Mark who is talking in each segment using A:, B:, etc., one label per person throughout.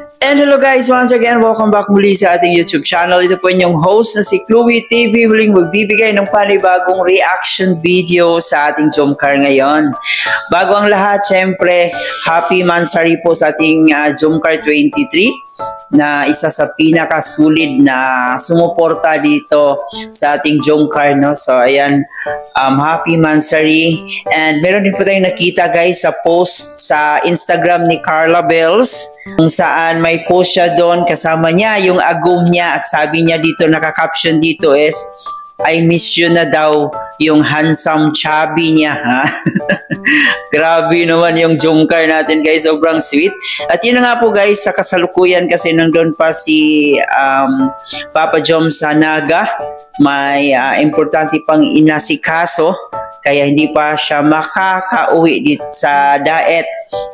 A: And hello guys, once again, welcome back muli sa ating YouTube channel. Ito po inyong host na si Chloe TV, muling magbibigay ng panibagong reaction video sa ating Jomcar ngayon. Bago ang lahat, syempre, happy Mansari po sa ating Jomcar 23 na isa sa pinakasulid na sumuporta dito sa ating Jomcar, no? So ayan, happy Mansari. And meron din po tayong nakita guys sa post sa Instagram ni Carla Bells, kung saan may post siya doon, kasama niya yung agum niya, at sabi niya dito, naka-caption dito is, I miss you na daw yung handsome chubby niya, ha? Grabe naman yung Jomcar natin guys, sobrang sweet. At yun na nga po guys, sa kasalukuyan kasi nandun pa si Papa Jom sa Naga, may importante pang inasikaso, kaya hindi pa siya makakauwi dito sa Daet.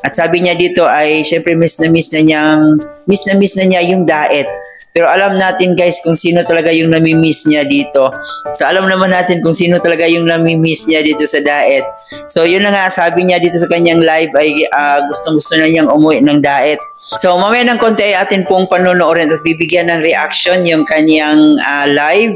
A: At sabi niya dito ay syempre miss na miss na niya yung Daet. Pero alam natin guys kung sino talaga yung nami-miss niya dito. So alam naman natin kung sino talaga yung nami-miss niya dito sa Daet. So yun na nga, sabi niya dito sa kanyang live ay gustong-gusto na niyang umuwi ng Daet. So mamaya ng konti ay atin pong panonoodin at bibigyan ng reaction yung kanyang live.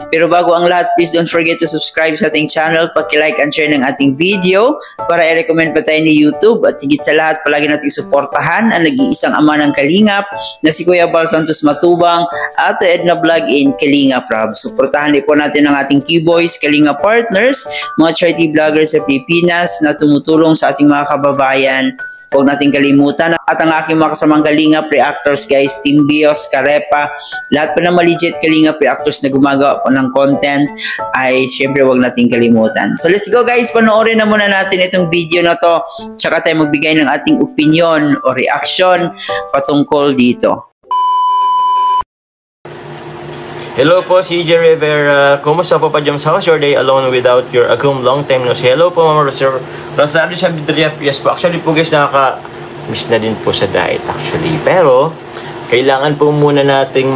A: Pero bago ang lahat, please don't forget to subscribe sa ating channel, paki-like and share ng ating video para i-recommend pa tayo ni YouTube. At higit sa lahat, palagi nating suportahan ang nag-iisang ama ng Kalingap na si Kuya Bal Santos Matubang at Edna Vlog in Kalingap Rab. Suportahan din po natin ang ating Q-Boys, Kalingap Partners, mga charity vloggers sa Pilipinas na tumutulong sa ating mga kababayan. Huwag natin kalimutan at ang aking mga kasamang Kalingap reactors guys, Team Bios, Karepa, lahat pa ng legit Kalingap reactors na gumagawa po ng content ay syempre huwag natin kalimutan. So let's go guys, panoorin na muna natin itong video na to, tsaka tayo magbigay ng ating opinion o reaction patungkol dito.
B: Hello po, CJ Rivera. Kumusta po pa Joms? How's your day alone without your agum? Long time no see. Hello po, Mama Rosario sa Bidria. Yes po. Actually po guys, nakaka-miss na din po sa diet actually. Pero, kailangan po muna nating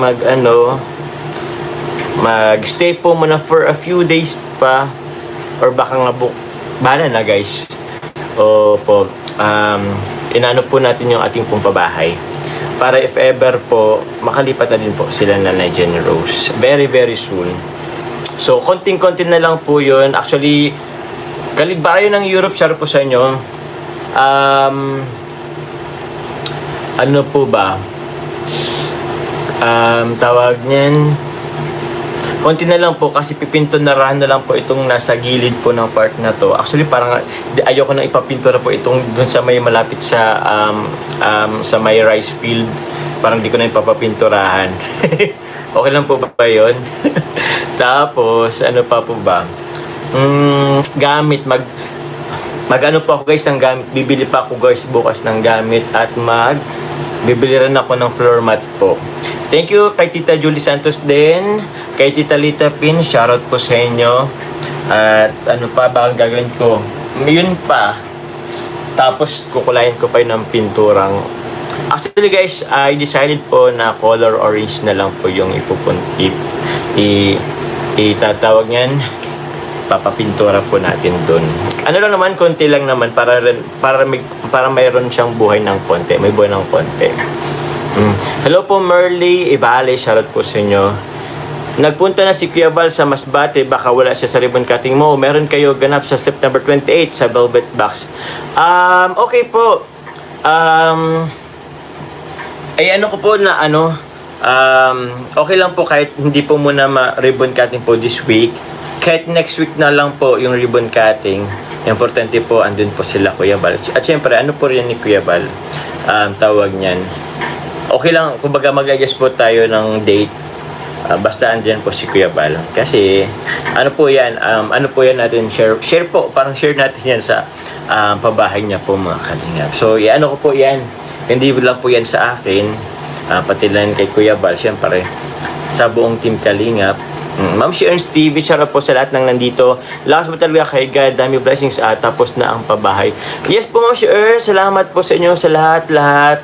B: mag-stay po muna for a few days pa. Or baka nga bahala na guys. O po, inano po natin yung ating pong pabahay. Para if ever po, makalipat na din po sila na Jenny Rose. Very, very soon. So, konting-konti na lang po yun. Actually, kaligbayo ng Europe, share po sa inyo. Ano po ba? Tawag niyan. Konti na lang po kasi pipinto na lang po itong nasa gilid po ng part na to. Actually, parang ayoko nang ipapinto na po itong dun sa may malapit sa may rice field. Parang di ko na ipapapinturahan. Okay lang po ba yun? Tapos, ano pa po ba? Gamit. Mag-ano po ako guys ng gamit. Bibili pa ako guys bukas ng gamit at bibili rin ako ng floor mat po. Thank you kay Tita Julie Santos din. Kay Tita Lita Pin, shoutout po sa inyo. At ano pa ba ang gagawin ko? Yun pa. Tapos kukulayan ko pa yun ng pinturang. Actually guys, I decided po na color orange na lang po yung itatawag niyan. Papapintura po natin dun. Ano lang naman, konti lang naman para mayroon siyang buhay ng konti. May buhay ng konti. Hello po Merly Ibale, shoutout po sa inyo. Nagpunta na si Kuya Bal sa Masbate, baka wala siya sa ribbon cutting mo. Meron kayo ganap sa September 28 sa Velvet Box. Okay po. Ano ko po na okay lang po kahit hindi po muna ribbon cutting po this week. Kahit next week na lang po yung ribbon cutting. Importante po andun po sila Kuya Bal. At syempre ano po rin ni Kuya Bal, tawag niyan. Okay lang, kumbaga mag-adjust po tayo ng date. Basta andyan po si Kuya Bal. Kasi, ano po yan natin, share po, parang share natin yan sa pabahay niya po mga Kalingap. So, ano ko po yan, hindi lang po yan sa akin, pati lang kay Kuya Bal, syempre, sa buong team Kalingap. Ma'am si Ernst TV, shoutout po sa lahat ng nandito. Lakas mo talaga kay God, dami blessings, tapos na ang pabahay. Yes po Ma'am si Ernst, salamat po sa inyo sa lahat.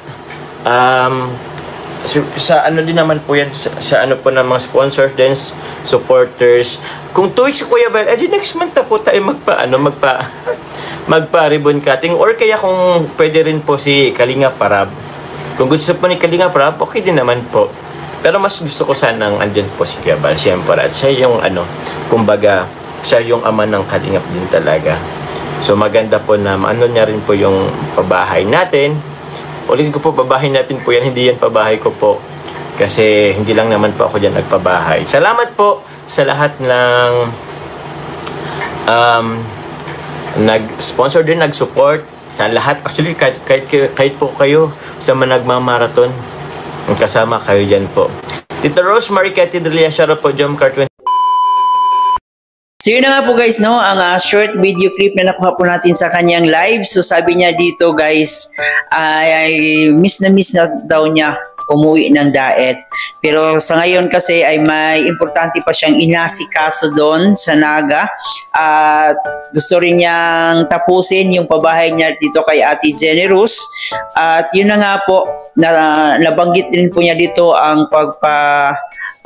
B: Sa ano din naman po yan sa ano po ng mga sponsors din, supporters. Kung 2 weeks Kuya Bal, edi next month na po tayo magpa ribbon cutting, or kaya kung pwede rin po si Kalingap Parab Kung gusto po ni Kalinga Prab, okay din naman po. Pero mas gusto ko sanang andyan po si Kuya Bal, siyempre. At siya yung kumbaga, siya yung ama ng Kalingap din talaga. So maganda po na niya rin po yung pabahay natin. Ulitin ko po, pabahay natin po yan, hindi yan pabahay ko po. Kasi hindi lang naman po ako dyan nagpabahay. Salamat po sa lahat ng nag-sponsor din, nag-support sa lahat. Actually, kahit po kayo sa mga nagmamarathon, kasama kayo dyan po. Tita Rose Mariquetti Delia, shoutout po, Jomcar 20.
A: So yun na nga po guys, no, ang short video clip na nakuha po natin sa kanyang live. So sabi niya dito guys, ay miss na daw niya umuwi ng Daet. Pero sa ngayon kasi ay may importante pa siyang inasikaso doon sa Naga. At gusto rin niyang tapusin yung pabahay niya dito kay Ate Generous. At yun na nga po, nabanggit din po niya dito ang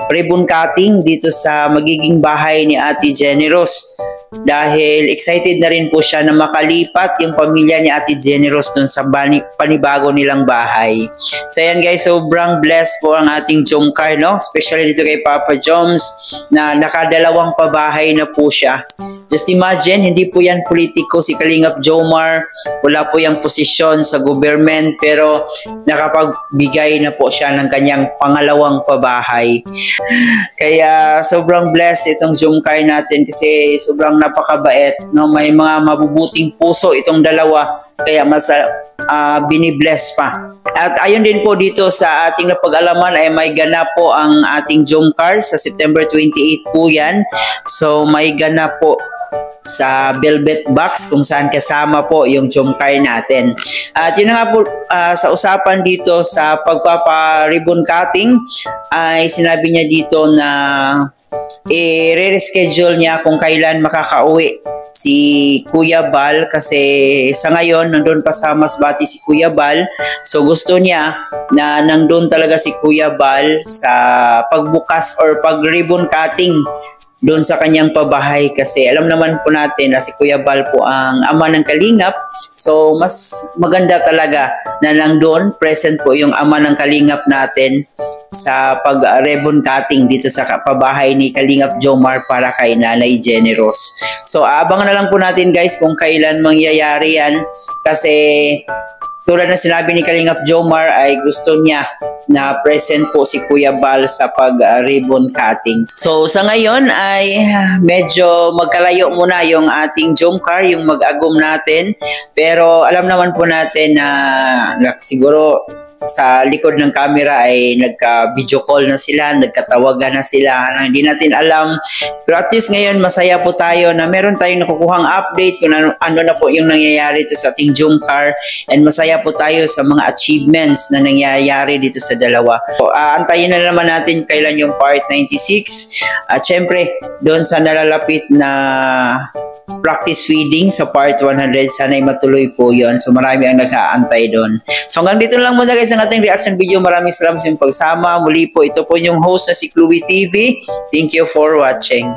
A: ribbon cutting dito sa magiging bahay ni Ate Generous. Dahil excited na rin po siya na makalipat yung pamilya ni Ate Generous dun sa panibago nilang bahay. So yan guys, sobrang blessed po ang ating Jomcar, no? Especially dito kay Papa Joms na nakadalawang pabahay na po siya. Just imagine, hindi po yan politiko si Kalingap Jomar. Wala po yung posisyon sa government pero nakapagbigay na po siya ng kanyang pangalawang pabahay. Kaya sobrang blessed itong Jomcar natin kasi sobrang napakabait, no? May mga mabubuting puso itong dalawa kaya mas binibless pa. At ayun din po dito sa ating napag-alaman ay may ganap po ang ating Jomcar sa September 28 po yan. So may ganap po sa Velvet Box kung saan kasama po yung Jomcar natin. At yun na nga po sa usapan dito sa pagpapa-ribbon cutting ay sinabi niya dito na i-reschedule niya kung kailan makakauwi si Kuya Bal kasi sa ngayon nandun pa sa Masbate si Kuya Bal. So gusto niya na nandun talaga si Kuya Bal sa pagbukas or pag-ribbon cutting doon sa kanyang pabahay kasi alam naman po natin na si Kuya Bal po ang ama ng Kalingap. So mas maganda talaga na nandun present po yung ama ng Kalingap natin sa pag-ribbon cutting dito sa pabahay ni Kalingap Jomar para kay Nanay Generous. So abangan na lang po natin guys kung kailan mangyayari yan kasi tulad na sinabi ni Kalingap Jomar ay gusto niya na present po si Kuya Bal sa pag-ribbon cutting. So sa ngayon ay medyo magkalayo muna yung ating Jomcar, yung mag-agum natin. Pero alam naman po natin na siguro sa likod ng camera ay nagka-video call na sila, nagkatawagan na sila, na hindi natin alam. Pero at least ngayon masaya po tayo na meron tayong nakukuhang update kung ano na po yung nangyayari dito sa ating Jomcar, and masaya po tayo sa mga achievements na nangyayari dito sa dalawa. So, antayin na naman natin kailan yung part 96 at syempre doon sa nalalapit na practice feeding sa part 100, sana'y matuloy po yon. So marami ang nag-aantay doon. So hanggang dito lang muna guys ang ating reaction video. Maraming salamat sa inyong pagsama. Muli po ito po yung host na si Chloe TV. Thank you for watching.